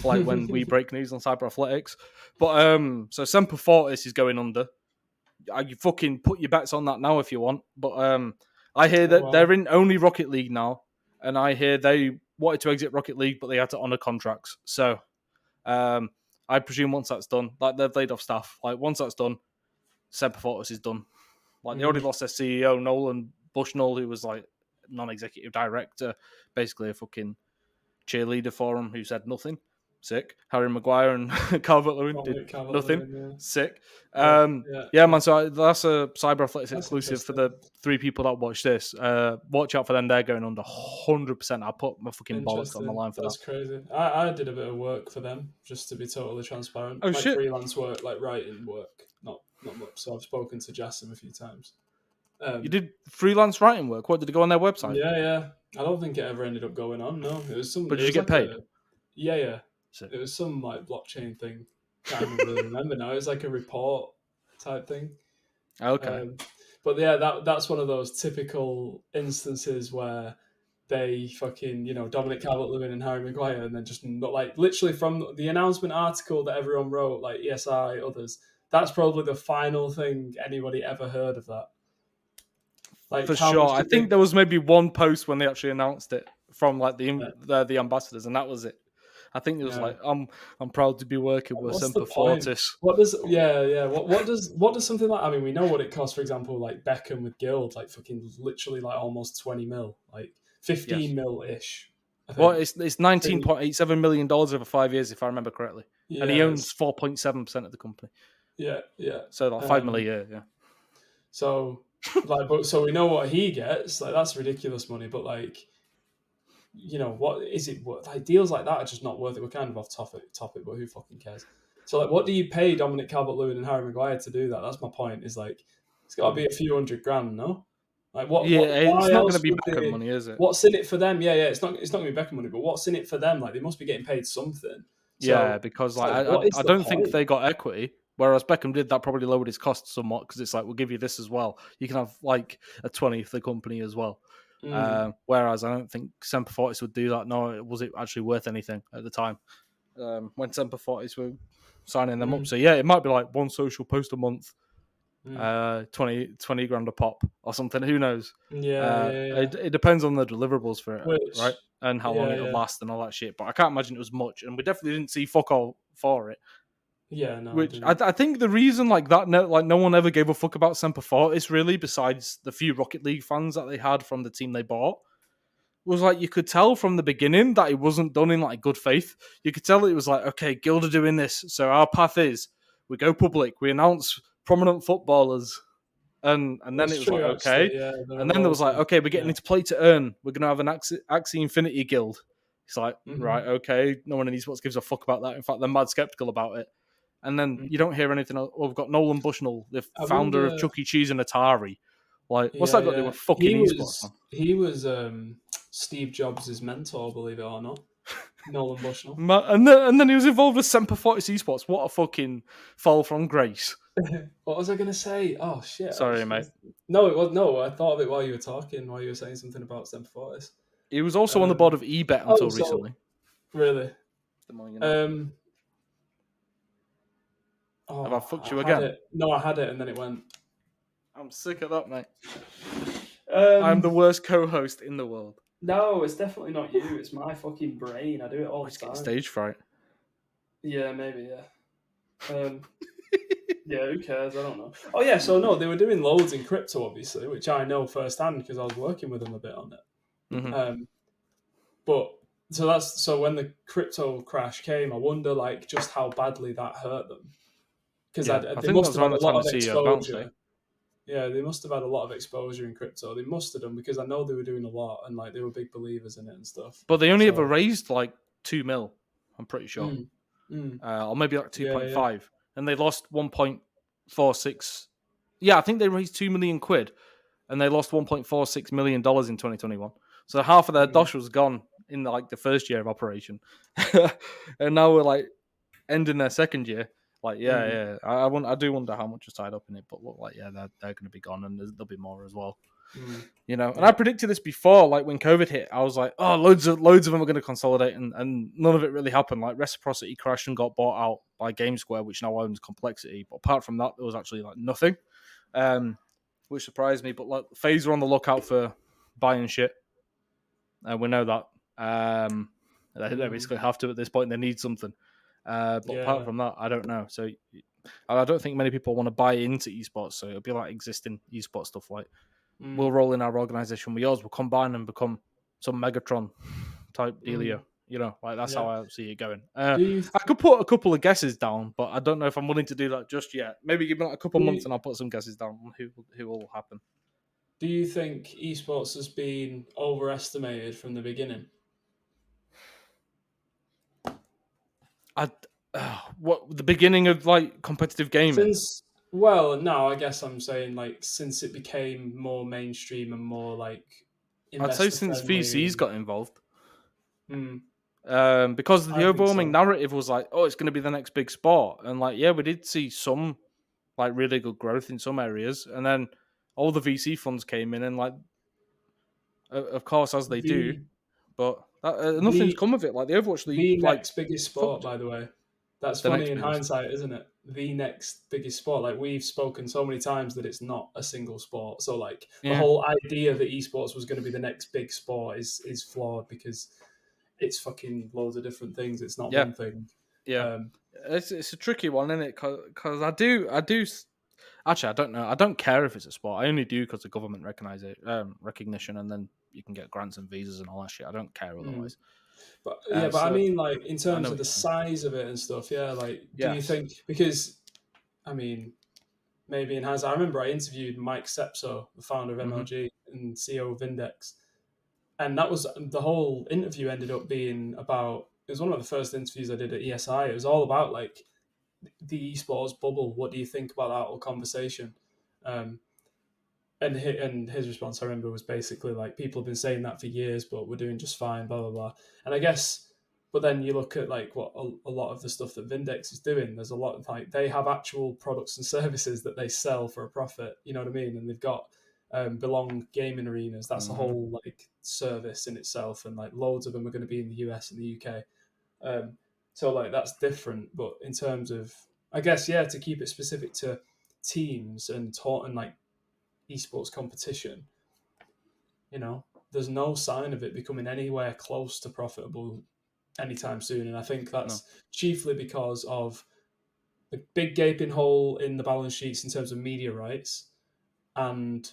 [SPEAKER 1] for like when we break news on Cyberathletics. But so Semper Fortis is going under. You fucking put your bets on that now if you want. But I hear that they're in only Rocket League now, and I hear they wanted to exit Rocket League, but they had to honor contracts. So I presume once that's done, like they've laid off staff. Like once that's done, Semper Fortis is done. Like they already lost their CEO, Nolan Bushnell, who was like non-executive director, basically a fucking cheerleader for him, who said nothing. Sick. Harry Maguire and Calvert-Lewin did nothing. Sick. Man. So that's a Cyberathletics exclusive for the 3 people that watch this. Watch out for them. They're going under 100%. I'll put my fucking bollocks on the line for that.
[SPEAKER 2] That's crazy. I did a bit of work for them, just to be totally transparent.
[SPEAKER 1] Oh, shit.
[SPEAKER 2] Freelance work, like writing work, not much. So I've spoken to Jassim a few times.
[SPEAKER 1] You did freelance writing work? What, did it go on their website?
[SPEAKER 2] Yeah. I don't think it ever ended up going on. No, it was some.
[SPEAKER 1] But did you get paid?
[SPEAKER 2] Yeah. It was some like blockchain thing. Can't even really remember now. It was like a report type thing.
[SPEAKER 1] Okay.
[SPEAKER 2] But yeah, that's one of those typical instances where they fucking, Dominic Calvert-Lewin and Harry Maguire, and then just not like literally from the announcement article that everyone wrote, like ESI, others. That's probably the final thing anybody ever heard of that. Like
[SPEAKER 1] for sure, I think there was maybe one post when they actually announced it from like the ambassadors, and that was it. I think it was like, I'm proud to be working with Semper Fortis.
[SPEAKER 2] What does what does something like? I mean, we know what it costs. For example, like Beckham with Guild, like fucking literally like almost 20 mil, like 15 mil ish.
[SPEAKER 1] Well, it's $19.87 million over 5 years, if I remember correctly, and he owns 4.7% of the company.
[SPEAKER 2] Yeah.
[SPEAKER 1] So like $5 million a year, yeah.
[SPEAKER 2] So so we know what he gets. Like that's ridiculous money, but like. What is it worth? Like deals like that are just not worth it. We're kind of off topic, but who fucking cares? So like, what do you pay Dominic Calvert-Lewin and Harry Maguire to do that? That's my point. Is like, it's got to be a few $100,000, no? Like
[SPEAKER 1] Yeah, it's
[SPEAKER 2] why
[SPEAKER 1] not going to
[SPEAKER 2] else
[SPEAKER 1] be
[SPEAKER 2] would
[SPEAKER 1] Beckham
[SPEAKER 2] they?
[SPEAKER 1] money, is it?
[SPEAKER 2] What's in it for them? Yeah, it's not gonna be Beckham money, but what's in it for them? Like they must be getting paid something.
[SPEAKER 1] Yeah,
[SPEAKER 2] So
[SPEAKER 1] because
[SPEAKER 2] it's
[SPEAKER 1] like
[SPEAKER 2] like, what is
[SPEAKER 1] I
[SPEAKER 2] the
[SPEAKER 1] don't think
[SPEAKER 2] point?
[SPEAKER 1] they got equity. Whereas Beckham did, that probably lowered his costs somewhat because it's like we'll give you this as well. You can have like a 20th the company as well.
[SPEAKER 2] Mm,
[SPEAKER 1] Whereas I don't think Semper Fortis would do that. No, was it actually worth anything at the time when Semper Fortis were signing them up?
[SPEAKER 2] mm,
[SPEAKER 1] So yeah, it might be like one social post a month,
[SPEAKER 2] mm.
[SPEAKER 1] 20 grand a pop or something. Who knows?
[SPEAKER 2] Yeah, yeah, yeah.
[SPEAKER 1] It depends on the deliverables for it, right?
[SPEAKER 2] Which,
[SPEAKER 1] And how long
[SPEAKER 2] yeah,
[SPEAKER 1] it'll
[SPEAKER 2] yeah,
[SPEAKER 1] last and all that shit. But I can't imagine it was much, and we definitely didn't see fuck all for it.
[SPEAKER 2] yeah. No, I
[SPEAKER 1] Which
[SPEAKER 2] didn't.
[SPEAKER 1] I think the reason like that, no one ever gave a fuck about Semper Fortis really, besides the few Rocket League fans that they had from the team they bought, was like you could tell from the beginning that it wasn't done in like good faith. You could tell it was like, okay, Guild are doing this, so our path is we go public, we announce prominent footballers, and then it
[SPEAKER 2] It's
[SPEAKER 1] was like
[SPEAKER 2] true, actually.
[SPEAKER 1] okay,
[SPEAKER 2] Yeah, there are
[SPEAKER 1] and then there was
[SPEAKER 2] loads
[SPEAKER 1] like
[SPEAKER 2] of
[SPEAKER 1] okay, we're getting
[SPEAKER 2] yeah.
[SPEAKER 1] into play to earn. We're gonna have an Axie Infinity Guild. It's like right,
[SPEAKER 2] Hmm.
[SPEAKER 1] okay, no one in esports gives a fuck about that. In fact, they're mad skeptical about it. And then you
[SPEAKER 2] Hmm.
[SPEAKER 1] don't hear anything else. Well, we've got Nolan Bushnell, the
[SPEAKER 2] I
[SPEAKER 1] founder of
[SPEAKER 2] wonder.
[SPEAKER 1] Chuck E. Cheese and Atari. Like, what's
[SPEAKER 2] Yeah,
[SPEAKER 1] that got to do
[SPEAKER 2] yeah.
[SPEAKER 1] with fucking esports, man?
[SPEAKER 2] He was Steve Jobs' mentor, believe it or not, Nolan Bushnell.
[SPEAKER 1] And then he was involved with Semper Fortis Esports. What a fucking fall from grace.
[SPEAKER 2] What was I gonna say? Oh shit!
[SPEAKER 1] Sorry, mate.
[SPEAKER 2] No, it was no. I thought of it while you were talking, while you were saying something about Stem Fortis.
[SPEAKER 1] He was also on the board
[SPEAKER 2] Um.
[SPEAKER 1] of eBet
[SPEAKER 2] Oh,
[SPEAKER 1] until
[SPEAKER 2] so
[SPEAKER 1] recently.
[SPEAKER 2] really?
[SPEAKER 1] The more you know.
[SPEAKER 2] Um.
[SPEAKER 1] Have I
[SPEAKER 2] Oh,
[SPEAKER 1] fucked
[SPEAKER 2] I
[SPEAKER 1] you
[SPEAKER 2] had
[SPEAKER 1] again?
[SPEAKER 2] it. No, I had it, and then it went.
[SPEAKER 1] I'm sick of that, mate. I'm the
[SPEAKER 2] Um.
[SPEAKER 1] worst co-host in the world.
[SPEAKER 2] No, it's definitely not you. It's my fucking brain. I do it
[SPEAKER 1] I
[SPEAKER 2] all
[SPEAKER 1] was
[SPEAKER 2] the
[SPEAKER 1] getting
[SPEAKER 2] time.
[SPEAKER 1] stage fright.
[SPEAKER 2] Yeah, maybe. Yeah. Um. Yeah, who cares? I don't know. Oh yeah, so no, they were doing loads in crypto, obviously, which I know firsthand because I was working with them a bit on it.
[SPEAKER 1] Hmm.
[SPEAKER 2] But so when the crypto crash came, I wonder like just how badly that hurt them because
[SPEAKER 1] Yeah, I
[SPEAKER 2] they
[SPEAKER 1] think that
[SPEAKER 2] must
[SPEAKER 1] was
[SPEAKER 2] have had
[SPEAKER 1] around the
[SPEAKER 2] a
[SPEAKER 1] time
[SPEAKER 2] lot
[SPEAKER 1] the
[SPEAKER 2] of
[SPEAKER 1] CEO bounced, eh?
[SPEAKER 2] exposure. Yeah, they must have had a lot of exposure in crypto. They must have done because I know they were doing a lot and like they were big believers in it and stuff.
[SPEAKER 1] But they only ever
[SPEAKER 2] So,
[SPEAKER 1] raised like 2 mil, I'm pretty sure.
[SPEAKER 2] mm, mm,
[SPEAKER 1] Or maybe like
[SPEAKER 2] yeah, yeah,
[SPEAKER 1] 2.5. And they lost 1.46. Yeah, I think they raised 2 million quid and they lost $1.46 million in 2021. So half of their
[SPEAKER 2] mm,
[SPEAKER 1] dosh was gone in like the first year of operation. And now we're like ending their second year. Like, yeah,
[SPEAKER 2] mm,
[SPEAKER 1] yeah. I do wonder how much is tied up in it, but look like, yeah, they're going to be gone and there'll be more as well.
[SPEAKER 2] mm,
[SPEAKER 1] You know, and I
[SPEAKER 2] yeah,
[SPEAKER 1] predicted this before, like when COVID hit, I was like, oh, loads of them are going to consolidate, and none of it really happened. Like Reciprocity crashed and got bought out by GameSquare, which now owns Complexity. But apart from that, there was actually like nothing, which surprised me. But like FaZe are on the lookout for buying shit, and we know that. They
[SPEAKER 2] mm,
[SPEAKER 1] basically have to at this point. They need something. But apart
[SPEAKER 2] yeah,
[SPEAKER 1] from that, I don't know. So I don't think many people want to buy into esports. So it'll be like existing esports stuff like we'll
[SPEAKER 2] mm,
[SPEAKER 1] roll in our organization with yours. We'll combine and become some Megatron type dealio.
[SPEAKER 2] mm,
[SPEAKER 1] You know, like that's how
[SPEAKER 2] yeah.
[SPEAKER 1] I see it going.
[SPEAKER 2] Do you
[SPEAKER 1] I could put a couple of guesses down, but I don't know if I'm willing to do that just yet. Maybe give me like a couple
[SPEAKER 2] do
[SPEAKER 1] of months
[SPEAKER 2] you,
[SPEAKER 1] and I'll put some guesses down on who will happen.
[SPEAKER 2] do you think esports has been overestimated from the beginning?
[SPEAKER 1] I what the beginning of like competitive gaming.
[SPEAKER 2] Since well, no, I guess I'm saying like since it became more mainstream and more like
[SPEAKER 1] I'd say
[SPEAKER 2] investor
[SPEAKER 1] since
[SPEAKER 2] friendly
[SPEAKER 1] VCs
[SPEAKER 2] and
[SPEAKER 1] got involved.
[SPEAKER 2] mm,
[SPEAKER 1] Because the
[SPEAKER 2] I think
[SPEAKER 1] overwhelming
[SPEAKER 2] so.
[SPEAKER 1] narrative was like, oh, it's going to be the next big sport, and like, yeah, we did see some like really good growth in some areas, and then all the VC funds came in, and like, of course, as they do,
[SPEAKER 2] The
[SPEAKER 1] but nothing's
[SPEAKER 2] the
[SPEAKER 1] come of it. Like the Overwatch League,
[SPEAKER 2] the
[SPEAKER 1] like
[SPEAKER 2] next biggest sport,
[SPEAKER 1] fucked
[SPEAKER 2] by the way. That's
[SPEAKER 1] the
[SPEAKER 2] funny
[SPEAKER 1] next
[SPEAKER 2] in
[SPEAKER 1] biggest.
[SPEAKER 2] hindsight, isn't it? The next biggest sport. Like we've spoken so many times that it's not a single sport. So like the
[SPEAKER 1] Yeah,
[SPEAKER 2] whole idea that esports was going to be the next big sport is flawed because it's fucking loads of different things. It's not
[SPEAKER 1] yeah,
[SPEAKER 2] one thing.
[SPEAKER 1] yeah.
[SPEAKER 2] Um,
[SPEAKER 1] It's a tricky one, isn't it? Because I do. Actually, I don't know. I don't care if it's a sport. I only do because of government recognition, and then you can get grants and visas and all that shit. I don't care
[SPEAKER 2] mm.
[SPEAKER 1] otherwise.
[SPEAKER 2] But yeah, but I
[SPEAKER 1] So
[SPEAKER 2] mean, like in
[SPEAKER 1] I know
[SPEAKER 2] terms of
[SPEAKER 1] what
[SPEAKER 2] the
[SPEAKER 1] you're saying.
[SPEAKER 2] size of it and stuff, yeah. Like, do you
[SPEAKER 1] Yes.
[SPEAKER 2] think because I mean, maybe in hindsight, I remember I interviewed Mike Sepso, the founder of
[SPEAKER 1] Hmm.
[SPEAKER 2] MLG and CEO of Index, and that was the whole interview ended up being about. It was one of the first interviews I did at ESI. It was all about like the esports bubble. What do you think about that whole conversation? Um, and his response, I remember, was basically like, people have been saying that for years, but we're doing just fine, blah blah blah. And I guess, but then you look at like what a lot of the stuff that Vindex is doing. There's a lot of like, they have actual products and services that they sell for a profit. You know what I mean? And they've got Belong gaming arenas. That's a
[SPEAKER 1] Mm-hmm.
[SPEAKER 2] whole like service in itself, and like loads of them are going to be in the US and the UK. So like that's different. But in terms of, I guess, yeah, to keep it specific to teams and taught and like esports competition, you know, there's no sign of it becoming anywhere close to profitable anytime soon. And I think
[SPEAKER 1] No.
[SPEAKER 2] that's chiefly because of the big gaping hole in the balance sheets in terms of media rights and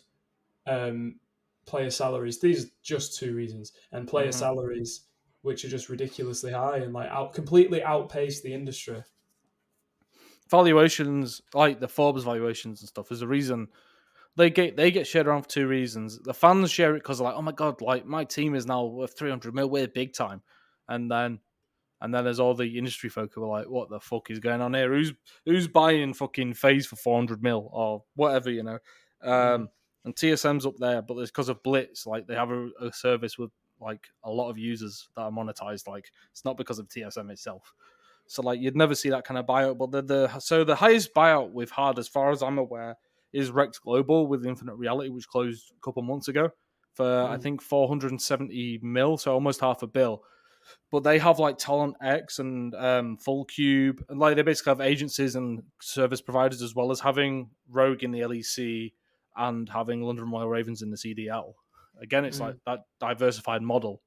[SPEAKER 2] um, player salaries. These are just two reasons. And player
[SPEAKER 1] Mm-hmm.
[SPEAKER 2] salaries, which are just ridiculously high and like completely outpace the industry.
[SPEAKER 1] Valuations, like the Forbes valuations and stuff, is the reason they get shared around for two reasons. The fans share it because they're like, oh my god, like my team is now worth 300 mil, we're big time, and then there's all the industry folk who are like, what the fuck is going on here? Who's buying fucking FaZe for 400 mil or whatever, you know?
[SPEAKER 2] Mm,
[SPEAKER 1] And TSM's up there, but it's because of Blitz. Like they have a service with like a lot of users that are monetized. Like it's not because of TSM itself. So like you'd never see that kind of buyout. But the highest buyout we've had, as far as I'm aware, is Rex Global with Infinite Reality, which closed a couple months ago for I
[SPEAKER 2] mm,
[SPEAKER 1] think 470 mil, so almost half a bill. But they have like Talent X and Full Cube, and like they basically have agencies and service providers as well as having Rogue in the LEC and having London Royal Ravens in the CDL. Again, it's like
[SPEAKER 2] mm,
[SPEAKER 1] that diversified model.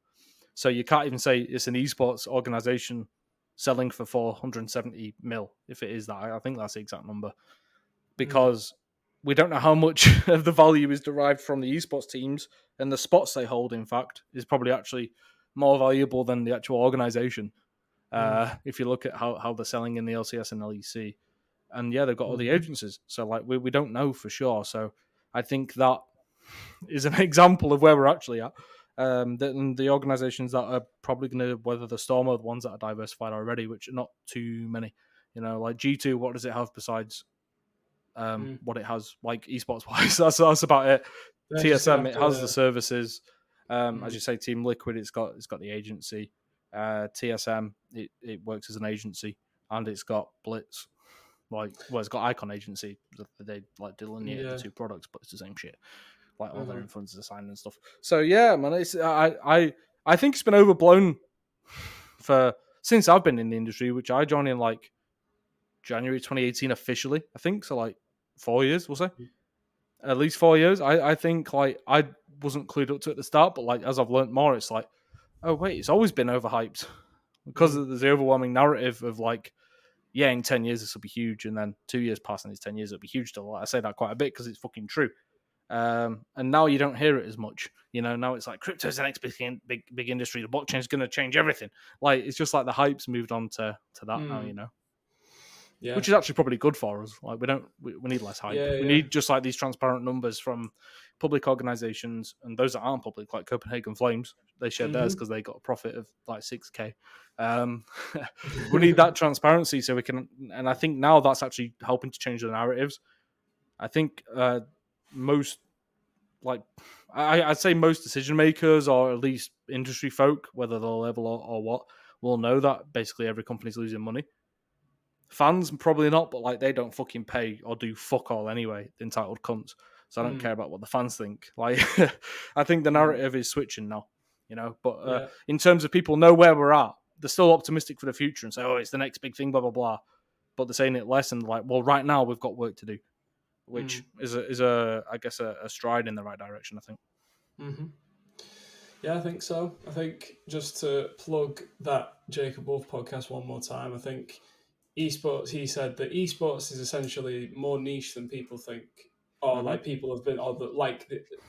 [SPEAKER 1] So you can't even say it's an esports organization selling for 470 mil if it is that. I think that's the exact number
[SPEAKER 2] mm,
[SPEAKER 1] because we don't know how much of the value is derived from the esports teams, and the spots they hold, in fact, is probably actually more valuable than the actual organization.
[SPEAKER 2] mm,
[SPEAKER 1] If you look at how they're selling in the LCS and LEC, and yeah, they've got all the
[SPEAKER 2] mm,
[SPEAKER 1] agencies, so like we don't know for sure. So I think that is an example of where we're actually at. The organizations that are probably going to weather the storm are the ones that are diversified already, which are not too many. You know, like G2, what does it have besides
[SPEAKER 2] mm.
[SPEAKER 1] what it has, like esports wise? That's about it.
[SPEAKER 2] They're just gonna
[SPEAKER 1] TSM,
[SPEAKER 2] have
[SPEAKER 1] it has the
[SPEAKER 2] to.
[SPEAKER 1] services. As
[SPEAKER 2] Mm,
[SPEAKER 1] you say, Team Liquid, it's got the agency. TSM, it works as an agency, and it's got Blitz. Like, well, it's got Icon Agency. They like delineate the
[SPEAKER 2] yeah.
[SPEAKER 1] two products, but it's the same shit. Like all their
[SPEAKER 2] Uh-huh.
[SPEAKER 1] influencers are signed and stuff. So yeah, man, it's I think it's been overblown for since I've been in the industry, which I joined in like January 2018 officially. I think so, like 4 years, we'll say at least 4 years. I think like I wasn't clued up to it at the start, but like as I've learned more, it's like, oh wait, it's always been overhyped because
[SPEAKER 2] Mm,
[SPEAKER 1] there's the overwhelming narrative of like, yeah, in 10 years this will be huge, and then 2 years pass and it's 10 years it'll be huge still. I say that quite a bit because it's fucking true. And now you don't hear it as much. You know, now it's like crypto's the next big industry. The blockchain's going to change everything. Like it's just like the hype's moved on to that now. You
[SPEAKER 2] mm.
[SPEAKER 1] know,
[SPEAKER 2] Yeah.
[SPEAKER 1] which is actually probably good for us. Like we need less hype.
[SPEAKER 2] Yeah.
[SPEAKER 1] We
[SPEAKER 2] Yeah.
[SPEAKER 1] need just like these transparent numbers from public organizations and those that aren't public, like Copenhagen Flames. They shared theirs
[SPEAKER 2] Mm-hmm.
[SPEAKER 1] because they got a profit of like 6K. Um, we need that transparency so we can, and I think now that's actually helping to change the narratives. I think most like I'd say most decision makers or at least industry folk, whether they're level or what, will know that basically every company's losing money. Fans probably not, but like they don't fucking pay or do fuck all anyway, entitled cunts. So I don't care
[SPEAKER 2] Mm,
[SPEAKER 1] about what the fans think. Like I think the
[SPEAKER 2] mm,
[SPEAKER 1] narrative is switching now, you know. But
[SPEAKER 2] yeah.
[SPEAKER 1] in terms of people know where we're at, they're still optimistic for the future and say, "Oh, it's the next big thing," blah blah blah. But they're saying it less and like, well, right now we've got work to do, which
[SPEAKER 2] Mm,
[SPEAKER 1] is I guess a stride in the right direction. I think.
[SPEAKER 2] mm-hmm. Yeah, I think so. I think just to plug that Jacob Wolf podcast one more time, I think esports, he said that esports is essentially more niche than people think, or
[SPEAKER 1] Mm-hmm.
[SPEAKER 2] like people have been,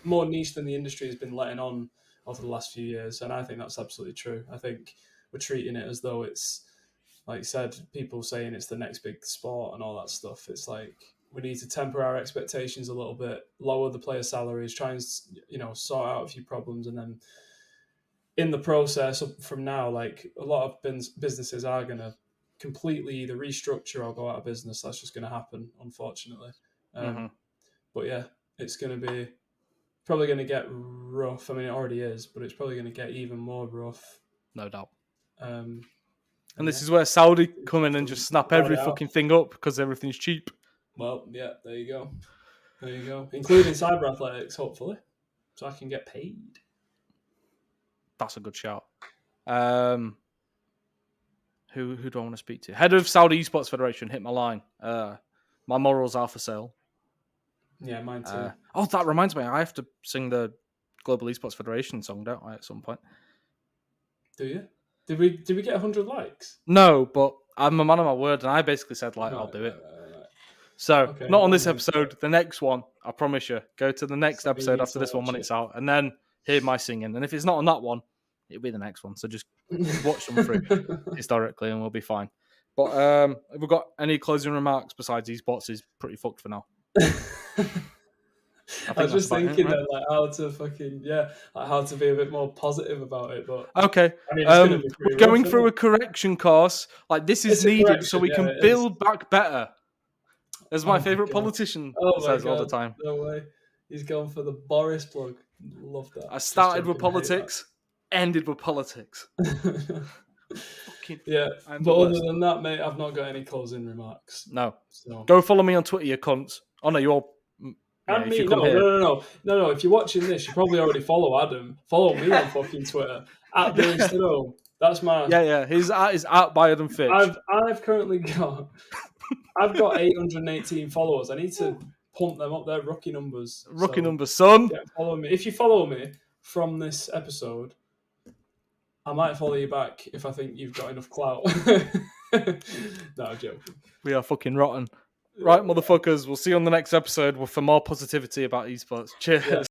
[SPEAKER 2] more niche than the industry has been letting on over the last few years. And I think that's absolutely true. I think we're treating it as though it's, like you said, people saying it's the next big sport and all that stuff. It's like we need to temper our expectations a little bit, lower the player salaries, try and sort out a few problems, and then in the process from now, like a lot of businesses are going to completely either restructure or go out of business. That's just going to happen, unfortunately.
[SPEAKER 1] Mm-hmm.
[SPEAKER 2] Um, but yeah, it's going to be. probably going to get rough. I mean, it already is, but it's probably going to get even more rough.
[SPEAKER 1] No doubt.
[SPEAKER 2] And
[SPEAKER 1] this is where Saudi come in and just snap every fucking thing up because everything's cheap.
[SPEAKER 2] Well, yeah, there you go. Including Cyberathletics, hopefully, so I can get paid.
[SPEAKER 1] That's a good shout. Who do I want to speak to? Head of Saudi Esports Federation, hit my line. My morals are for sale.
[SPEAKER 2] Yeah, mine too.
[SPEAKER 1] That reminds me, I have to sing the Global Esports Federation song, don't I, at some point?
[SPEAKER 2] Do you? Did we get 100 likes?
[SPEAKER 1] No, but I'm a man of my word, and I basically said, I'll do it. Right. So, not on this episode, the next one, I promise you. Go to the next episode after this one when it's out, and then hear my singing. And if it's not on that one, it'll be the next one. So just watch them through historically, and we'll be fine. But have we got any closing remarks besides esports is pretty fucked for now?
[SPEAKER 2] I was just thinking that, how to be a bit more positive about it. But
[SPEAKER 1] okay, I mean, we're going through a correction course. This is needed so we can build back better. As my favourite politician says all the time.
[SPEAKER 2] No way, he's going for the Boris plug. Love that.
[SPEAKER 1] I started with politics, ended with politics.
[SPEAKER 2] Yeah, but other than that, mate, I've not got any closing remarks.
[SPEAKER 1] No. So. Go follow me on Twitter, you cunts. Oh no, you're.
[SPEAKER 2] And me? No. If you're watching this, you probably already follow Adam. Follow me on fucking Twitter at Billy Studholme. That's my.
[SPEAKER 1] Yeah. His @ is by Adam Fitch.
[SPEAKER 2] I've currently got. I've got 818 followers. I need to pump them up. They're rookie numbers.
[SPEAKER 1] Numbers, son.
[SPEAKER 2] Yeah, follow me. If you follow me from this episode, I might follow you back if I think you've got enough clout. No, I'm joking.
[SPEAKER 1] We are fucking rotten. Right, motherfuckers. We'll see you on the next episode for more positivity about esports. Cheers. Yeah.